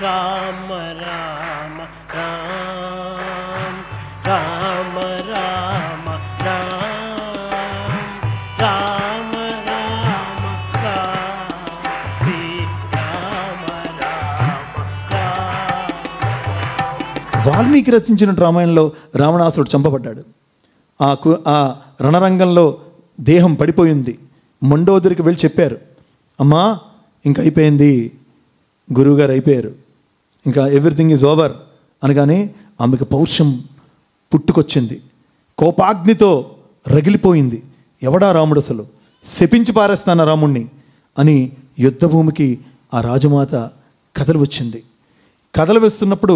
రామ రామ రామ రామ రామ రామ రామ రామ రామ రామ. వాల్మీకి రచించిన రామాయణంలో రావణాసురుడు చంపబడ్డాడు. ఆ రణరంగంలో దేహం పడిపోయింది. మండోదరికి వెళ్ళి చెప్పారు, అమ్మా ఇంకా అయిపోయింది, గురువుగారు అయిపోయారు, ఇంకా ఎవ్రీథింగ్ ఈజ్ ఓవర్ అనగానే ఆమెకు పౌరుషం పుట్టుకొచ్చింది. కోపాగ్నితో రగిలిపోయింది. ఎవడా రాముడు, అసలు శపించి పారేస్తాను రాముణ్ణి అని యుద్ధభూమికి ఆ రాజమాత కథలు వచ్చింది. కథలు వేస్తున్నప్పుడు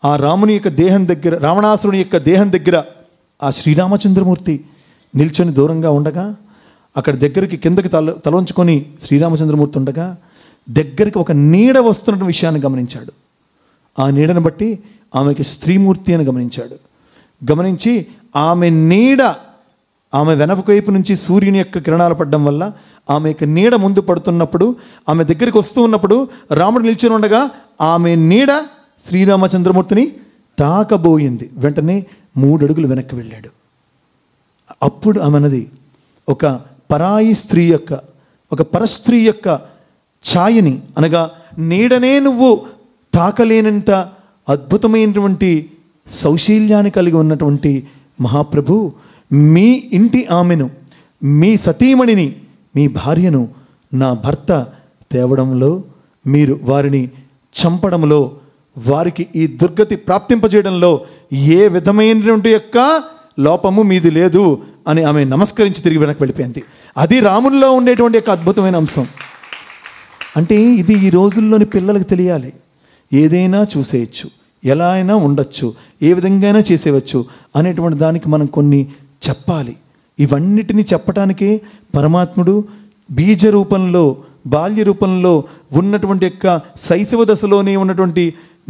ఆ రాముని యొక్క దేహం దగ్గర, రావణాసురుని యొక్క దేహం దగ్గర ఆ శ్రీరామచంద్రమూర్తి నిల్చొని దూరంగా ఉండగా, అక్కడ దగ్గరికి కిందకి తలవంచుకొని శ్రీరామచంద్రమూర్తి ఉండగా దగ్గరికి ఒక నీడ వస్తున్న విషయాన్ని గమనించాడు. ఆ నీడను బట్టి ఆమెకి స్త్రీమూర్తి అని గమనించాడు. గమనించి ఆమె నీడ, ఆమె వెనక వైపు నుంచి సూర్యుని యొక్క కిరణాలు పడడం వల్ల ఆమె యొక్క నీడ ముందు పడుతున్నప్పుడు, ఆమె దగ్గరికి వస్తూ ఉన్నప్పుడు రాముడు నిల్చొని ఉండగా ఆమె నీడ శ్రీరామచంద్రమూర్తిని తాకబోయింది. వెంటనే 3 అడుగులు వెనక్కి వెళ్ళాడు. అప్పుడు ఆమె అన్నది, ఒక పరాయి స్త్రీ యొక్క, ఒక పరస్త్రీ యొక్క ఛాయని, అనగా నీడనే నువ్వు తాకలేనంత అద్భుతమైనటువంటి సౌశీల్యాన్ని కలిగి ఉన్నటువంటి మహాప్రభు, మీ ఇంటి ఆమెను, మీ సతీమణిని, మీ భార్యను నా భర్త తేవడంలో, మీరు వారిని చంపడంలో, వారికి ఈ దుర్గతి ప్రాప్తింపజేయడంలో ఏ విధమైనటువంటి యొక్క లోపము మీది లేదు అని ఆమె నమస్కరించి తిరిగి వెనక్కి వెళ్ళిపోయింది. అది రాముల్లో ఉండేటువంటి యొక్క అద్భుతమైన అంశం. అంటే ఇది ఈ రోజుల్లోని పిల్లలకు తెలియాలి. ఏదైనా చూసేయచ్చు, ఎలా అయినా ఉండొచ్చు, ఏ విధంగా అయినా చేసేయచ్చు అనేటువంటి దానికి మనం కొన్ని చెప్పాలి. ఇవన్నిటినీ చెప్పటానికే పరమాత్ముడు బీజ రూపంలో, బాల్య రూపంలో ఉన్నటువంటి యొక్క శైశవ దశలోనే ఉన్నటువంటి,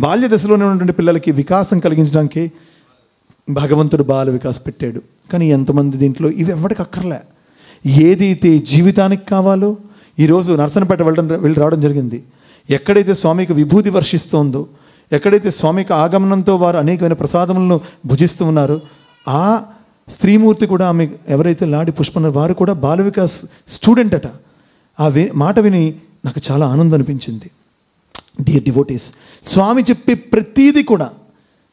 బాల్య దశలోనే ఉన్నటువంటి పిల్లలకి వికాసం కలిగించడానికి భగవంతుడు బాల వికాస్ పెట్టాడు. కానీ ఎంతమంది దీంట్లో ఇవి ఎవరికి అక్కర్లే. ఏదైతే జీవితానికి కావాలో, ఈరోజు నరసనపేట వెళ్ళి రావడం జరిగింది. ఎక్కడైతే స్వామికి విభూతి వర్షిస్తోందో, ఎక్కడైతే స్వామికి ఆగమనంతో వారు అనేకమైన ప్రసాదములను భుజిస్తూ ఉన్నారో, ఆ స్త్రీమూర్తి కూడా ఆమె ఎవరైతే లాడి పుష్పన్న వారు కూడా బాల వికాస్ స్టూడెంట్ అట. ఆ మాట విని నాకు చాలా ఆనందం అనిపించింది. డియర్ డివోటీస్, స్వామి చెప్పే ప్రతీది కూడా,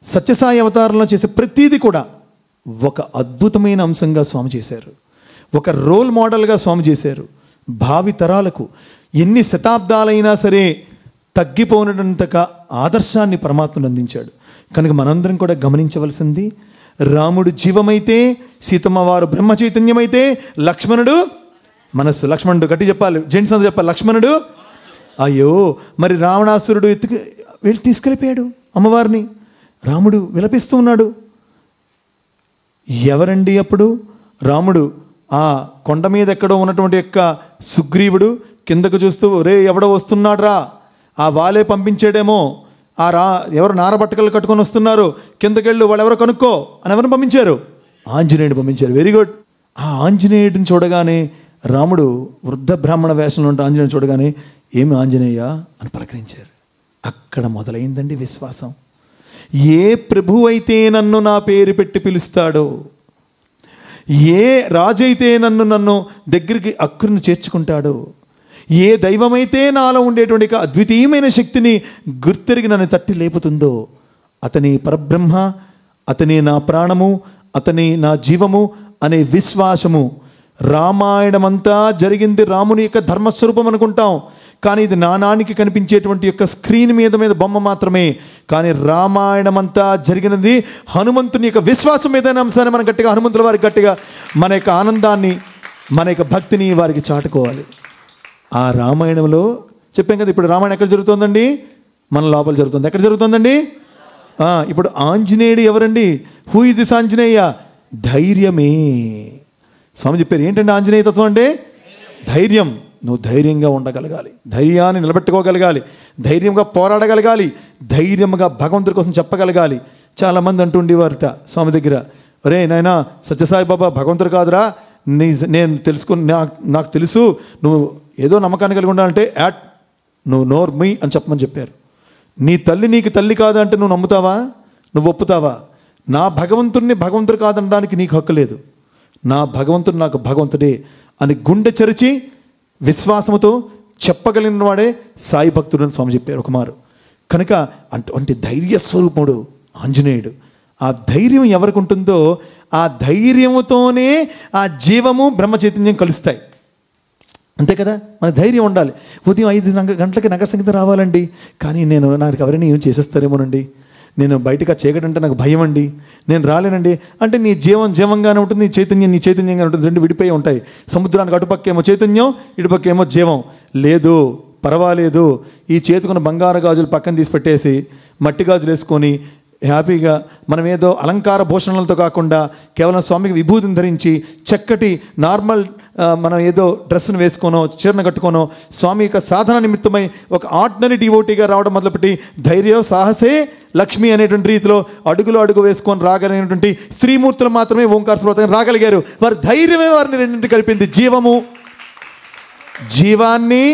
సత్యసాయి అవతారంలో చేసే ప్రతీది కూడా ఒక అద్భుతమైన అంశంగా స్వామి చేశారు. ఒక రోల్ మోడల్గా స్వామి చేశారు. భావి తరాలకు ఎన్ని శతాబ్దాలైనా సరే తగ్గిపోయినంతగా ఆదర్శాన్ని పరమాత్మను అందించాడు. కనుక మనందరం కూడా గమనించవలసింది, రాముడు జీవమైతే, సీతమ్మ వారు బ్రహ్మ చైతన్యమైతే, లక్ష్మణుడు మనస్సు. లక్ష్మణుడు గట్టి చెప్పాలి, జెంట్స్ అంతా చెప్పాలి, లక్ష్మణుడు. అయ్యో, మరి రావణాసురుడు వెళ్ళి తీసుకెళ్ళిపోయాడు అమ్మవారిని. రాముడు విలపిస్తూ ఉన్నాడు. ఎవరండి అప్పుడు? రాముడు ఆ కొండ మీద ఎక్కడో ఉన్నటువంటి యొక్క సుగ్రీవుడు కిందకు చూస్తూ, రే ఎవడో వస్తున్నాడు రా, ఆ వాలే పంపించాడేమో, ఎవరు నారబట్టకలు కట్టుకొని వస్తున్నారు, కిందకెళ్ళు, వాళ్ళు ఎవరో కనుక్కో అని ఎవరిని పంపించారు? ఆంజనేయుడు పంపించారు. Very good. ఆ ఆంజనేయుడిని చూడగానే రాముడు వృద్ధ బ్రాహ్మణ వేషంలో ఉంటే ఆంజనేయుడు చూడగానే, ఏమి ఆంజనేయ అని పలకరించారు. అక్కడ మొదలైందండి విశ్వాసం. ఏ ప్రభు అయితే నన్ను నా పేరు పెట్టి పిలుస్తాడో, ఏ రాజైతే నన్ను దగ్గరికి అక్కును చేర్చుకుంటాడో, ఏ దైవమైతే నాలో ఉండేటువంటి అద్వితీయమైన శక్తిని గుర్తెరిగి నన్ను తట్టి లేపుతుందో, అతని పరబ్రహ్మ, అతని నా ప్రాణము, అతని నా జీవము అనే విశ్వాసము. రామాయణమంతా జరిగింది రాముని యొక్క ధర్మస్వరూపం అనుకుంటాం, కానీ ఇది నానానికి కనిపించేటువంటి యొక్క స్క్రీన్ మీద బొమ్మ మాత్రమే. కానీ రామాయణమంతా జరిగినది హనుమంతుని యొక్క విశ్వాసం ఏదైనా అంశాన్ని మనం గట్టిగా, హనుమంతుల వారికి గట్టిగా మన యొక్క ఆనందాన్ని, మన యొక్క భక్తిని వారికి చాటుకోవాలి. ఆ రామాయణంలో చెప్పాం కదా, ఇప్పుడు రామాయణం ఎక్కడ జరుగుతుందండి? మన లోపల జరుగుతుంది. ఎక్కడ జరుగుతుందండి? ఇప్పుడు ఆంజనేయుడు ఎవరండి? Who is this Anjaneya? ధైర్యమే. స్వామి చెప్పారు, ఏంటంటే ఆంజనేయ తత్వం అంటే ధైర్యం. నువ్వు ధైర్యంగా ఉండగలగాలి, ధైర్యాన్ని నిలబెట్టుకోగలగాలి, ధైర్యంగా పోరాడగలగాలి, ధైర్యంగా భగవంతుడి కోసం చెప్పగలగాలి. చాలామంది అంటుండేవారట స్వామి దగ్గర, ఒరే నాయనా సత్యసాయి బాబా భగవంతుడు కాదురా, నేను నాకు తెలుసు, నువ్వు ఏదో నమ్మకాన్ని కలిగి ఉండాలంటే నువ్వు నోర్ మీ అని చెప్పమని చెప్పారు. నీ తల్లి నీకు తల్లి కాదంటే నువ్వు నమ్ముతావా? నువ్వు ఒప్పుతావా? నా భగవంతుడిని భగవంతుడు కాదనడానికి నీకు హక్కు లేదు. నా భగవంతుడు నాకు భగవంతుడే అని గుండె చెరిచి విశ్వాసముతో చెప్పగలిగిన వాడే సాయి భక్తుడు అని స్వామి చెప్పారు ఒకమారు. కనుక అటువంటి ధైర్యస్వరూపుడు ఆంజనేయుడు. ఆ ధైర్యం ఎవరికి ఉంటుందో ఆ ధైర్యముతోనే ఆ జీవము బ్రహ్మ చైతన్యం కలుస్తాయి. అంతే కదా, మన ధైర్యం ఉండాలి. ఉదయం 5 గంటలకి నగర సంగీతం రావాలండి, కానీ నాకు ఎవరైనా ఏం చేసేస్తారేమోనండి, నేను బయటకు చీకటి అంటే నాకు భయం అండి, నేను రాలేనండి అంటే నీ జీవంగానే ఉంటుంది, నీ చైతన్యంగానే ఉంటుంది. రెండు విడిపోయి ఉంటాయి. సముద్రానికి అటుపక్కేమో చైతన్యం, ఇటుపక్కేమో జీవం. లేదు, పర్వాలేదు, ఈ చేతుకున్న బంగారు గాజులు పక్కన తీసి పెట్టేసి మట్టి గాజులు వేసుకొని హ్యాపీగా మనం ఏదో అలంకార భూషణలతో కాకుండా కేవలం స్వామికి విభూతిని ధరించి చక్కటి నార్మల్ మనం ఏదో డ్రెస్సును వేసుకోనో చీరను కట్టుకోనో స్వామి యొక్క సాధన నిమిత్తమై ఒక ఆర్డినరీ డివోటీగా రావడం మొదలుపెట్టి ధైర్యం సాహసే లక్ష్మి అనేటువంటి రీతిలో అడుగు వేసుకొని రాగలిగినటువంటి స్త్రీమూర్తులు మాత్రమే ఓంకార శ్రోతంగా రాగలిగారు. వారి ధైర్యమే వారిని రెండింటి కలిపింది. జీవాన్ని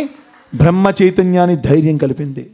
బ్రహ్మ చైతన్యాన్ని ధైర్యం కలిపింది.